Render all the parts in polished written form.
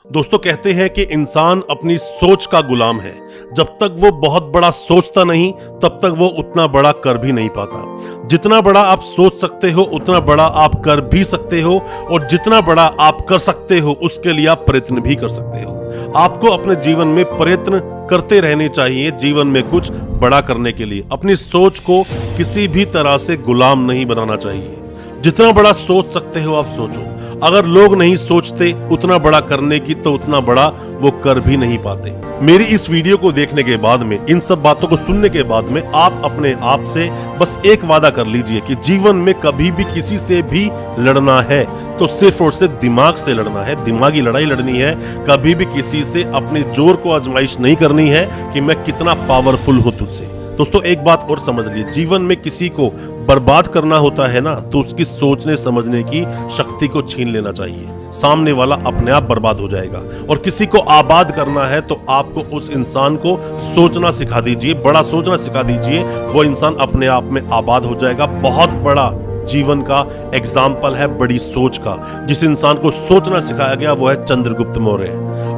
दोस्तों कहते हैं कि इंसान अपनी सोच का गुलाम है। जब तक वो बहुत बड़ा सोचता नहीं तब तक वो उतना बड़ा कर भी नहीं पाता। जितना बड़ा आप सोच सकते हो उतना बड़ा आप कर भी सकते हो, और जितना बड़ा आप कर सकते हो उसके लिए आप प्रयत्न भी कर सकते हो। आपको अपने जीवन में प्रयत्न करते रहने चाहिए जीवन में कुछ बड़ा करने के लिए। अपनी सोच को किसी भी तरह से गुलाम नहीं बनाना चाहिए। जितना बड़ा सोच सकते हो आप सोचो। अगर लोग नहीं सोचते उतना बड़ा करने की तो उतना बड़ा वो कर भी नहीं पाते। मेरी इस वीडियो को देखने के बाद में, इन सब बातों को सुनने के बाद में आप अपने आप से बस एक वादा कर लीजिए कि जीवन में कभी भी किसी से भी लड़ना है तो सिर्फ और सिर्फ दिमाग से लड़ना है, दिमागी लड़ाई लड़नी है। कभी भी किसी से अपने जोर को आजमाइश नहीं करनी है कि मैं कितना पावरफुल हूं तुझसे। दोस्तों एक बात और समझ लीजिए, जीवन में किसी को बर्बाद करना होता है ना तो उसकी सोचने समझने की शक्ति को छीन लेना चाहिए। सामने वाला अपने आप बर्बाद हो जाएगा। और किसी को आबाद करना है तो आपको उस इंसान को सोचना सिखा दीजिए, बड़ा सोचना सिखा दीजिए। वो इंसान अपने आप में आबाद हो जाएगा। बहुत बड़ा जीवन का एग्जाम्पल है बड़ी सोच का। जिस इंसान को सोचना सिखाया गया वो है चंद्रगुप्त मौर्य,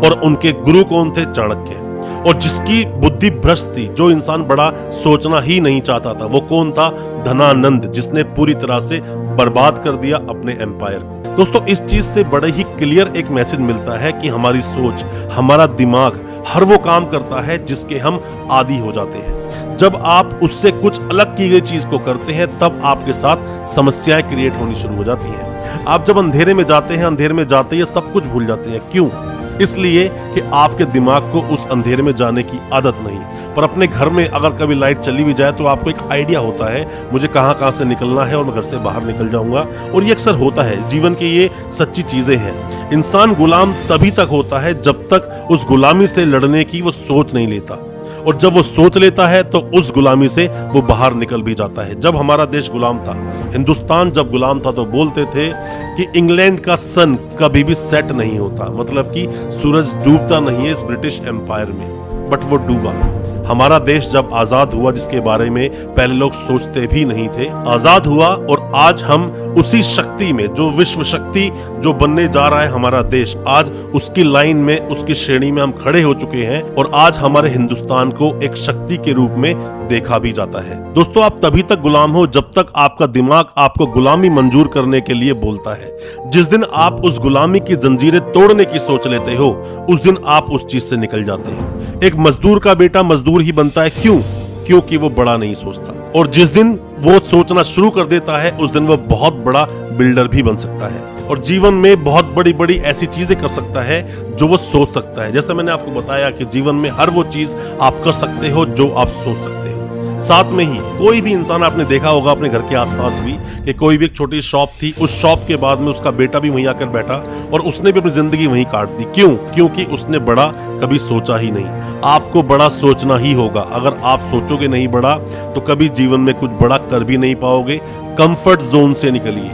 और उनके गुरु कौन थे? चाणक्य। और जिसकी बुद्धि भ्रष्ट थी, जो इंसान बड़ा सोचना ही नहीं चाहता था, वो कौन था? धनानंद, जिसने पूरी तरह से बर्बाद कर दिया अपने एम्पायर को। दोस्तों इस चीज से बड़े ही क्लियर एक मैसेज मिलता है कि हमारी सोच, हमारा दिमाग हर वो काम करता है जिसके हम आदी हो जाते हैं। जब आप उससे कुछ अलग की गई चीज को करते हैं तब आपके साथ समस्याएं क्रिएट होनी शुरू हो जाती हैं। आप जब अंधेरे में जाते हैं, अंधेरे में जाते ही सब कुछ भूल जाते हैं। क्यों? इसलिए कि आपके दिमाग को उस अंधेरे में जाने की आदत नहीं। पर अपने घर में अगर कभी लाइट चली भी जाए तो आपको एक आइडिया होता है मुझे कहां से निकलना है और मैं घर से बाहर निकल जाऊंगा। और ये अक्सर होता है, जीवन की ये सच्ची चीजें हैं। इंसान गुलाम तभी तक होता है जब तक उस गुलामी से लड़ने की वो सोच नहीं लेता, और जब वो सोच लेता है तो उस गुलामी से वो बाहर निकल भी जाता है। जब हमारा देश गुलाम था, हिंदुस्तान जब गुलाम था, तो बोलते थे कि इंग्लैंड का सन कभी भी सेट नहीं होता, मतलब कि सूरज डूबता नहीं है इस ब्रिटिश एम्पायर में। बट वो डूबा। हमारा देश जब आजाद हुआ, जिसके बारे में पहले लोग सोचते भी नहीं थे, आजाद हुआ, और आज हम उसी शक्ति में, जो विश्व शक्ति जो बनने जा रहा है हमारा देश, आज उसकी लाइन में, उसकी श्रेणी में हम खड़े हो चुके हैं। और आज हमारे हिंदुस्तान को एक शक्ति के रूप में देखा भी जाता है। दोस्तों आप तभी तक गुलाम हो जब तक आपका दिमाग आपको गुलामी मंजूर करने के लिए बोलता है। जिस दिन आप उस गुलामी की जंजीरें तोड़ने की सोच लेते हो, उस दिन आप उस चीज से निकल जाते हो। एक मजदूर का बेटा मजदूर ही बनता है। क्यों? क्योंकि वो बड़ा नहीं सोचता। और जिस दिन वो सोचना शुरू कर देता है उस दिन वो बहुत बड़ा बिल्डर भी बन सकता है, और जीवन में बहुत बड़ी बड़ी ऐसी चीजें कर सकता है जो वो सोच सकता है। जैसे मैंने आपको बताया कि जीवन में हर वो चीज आप कर सकते हो जो आप सोच सकते हो। साथ में ही कोई भी इंसान, आपने देखा होगा अपने घर के आसपास भी, कि कोई भी एक छोटी शॉप थी, उस शॉप के बाद में उसका बेटा भी वहीं आकर बैठा और उसने भी अपनी जिंदगी वहीं काट दी। क्यों? क्योंकि उसने बड़ा कभी सोचा ही नहीं। आपको बड़ा सोचना ही होगा। अगर आप सोचोगे नहीं बड़ा तो कभी जीवन में कुछ बड़ा कर भी नहीं पाओगे। कंफर्ट जोन से निकलिए।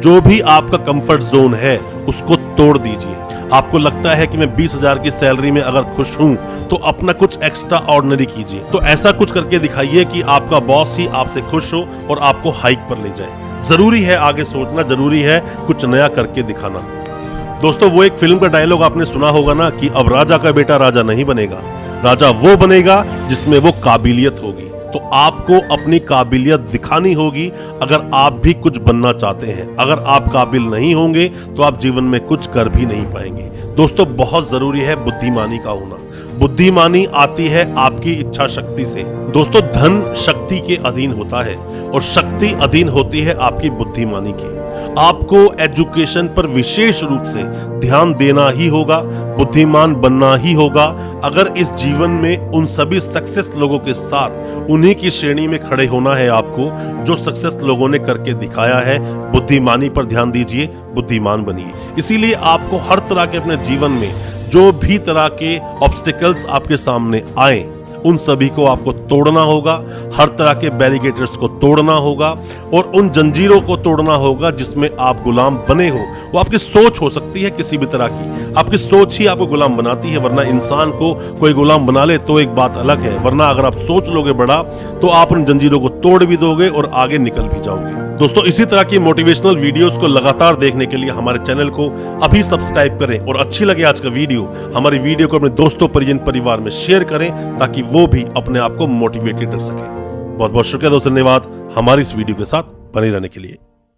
जो भी आपका कंफर्ट जोन है उसको तोड़ दीजिए। आपको लगता है कि मैं 20,000 की सैलरी में अगर खुश हूं तो अपना कुछ एक्स्ट्रा ऑर्डिनरी कीजिए। तो ऐसा कुछ करके दिखाइए कि आपका बॉस ही आपसे खुश हो और आपको हाइक पर ले जाए। जरूरी है आगे सोचना, जरूरी है कुछ नया करके दिखाना। दोस्तों वो एक फिल्म का डायलॉग आपने सुना होगा ना कि अब राजा का बेटा राजा नहीं बनेगा, राजा वो बनेगा जिसमें वो काबिलियत होगी। तो आपको अपनी काबिलियत दिखानी होगी अगर आप भी कुछ बनना चाहते हैं। अगर आप काबिल नहीं होंगे तो आप जीवन में कुछ कर भी नहीं पाएंगे। दोस्तों बहुत जरूरी है बुद्धिमानी का होना। बुद्धिमानी आती है आपकी इच्छा शक्ति से। दोस्तों धन शक्ति के अधीन होता है और शक्ति अधीन होती है आपकी बुद्धिमानी की। आपको एजुकेशन पर विशेष रूप से ध्यान देना ही होगा, बुद्धिमान बनना ही होगा। अगर इस जीवन में उन सभी सक्सेस लोगों के साथ उन्हीं की श्रेणी में खड़े होना है आपको जो सक्सेस लोगों ने करके दिखाया है, बुद्धिमानी पर ध्यान दीजिए, बुद्धिमान बनिए। इसीलिए आपको हर तरह के अपने जीवन में जो भी तरह के ऑब्स्टिकल्स आपके सामने आए उन सभी को आपको तोड़ना होगा। हर तरह के बैरिकेड्स को तोड़ना होगा और उन जंजीरों को तोड़ना होगा जिसमें आप गुलाम बने हो। वो आपकी सोच हो सकती है किसी भी तरह की। आपकी सोच ही आपको गुलाम बनाती है, वरना इंसान को कोई गुलाम बना ले तो एक बात अलग है, वरना अगर आप सोच लोगे बड़ा तो आप उन जंजीरों को तोड़ भी दोगे और आगे निकल भी जाओगे। दोस्तों, इसी तरह की मोटिवेशनल वीडियोस को लगातार देखने के लिए हमारे चैनल को अभी सब्सक्राइब करें और अच्छी लगे आज का वीडियो, हमारी वीडियो को अपने दोस्तों, परिजन, परिवार में शेयर करें ताकि वो भी अपने आप को मोटिवेटेड कर सके। बहुत बहुत शुक्रिया दोस्तों, धन्यवाद हमारी इस वीडियो के साथ बने रहने के लिए।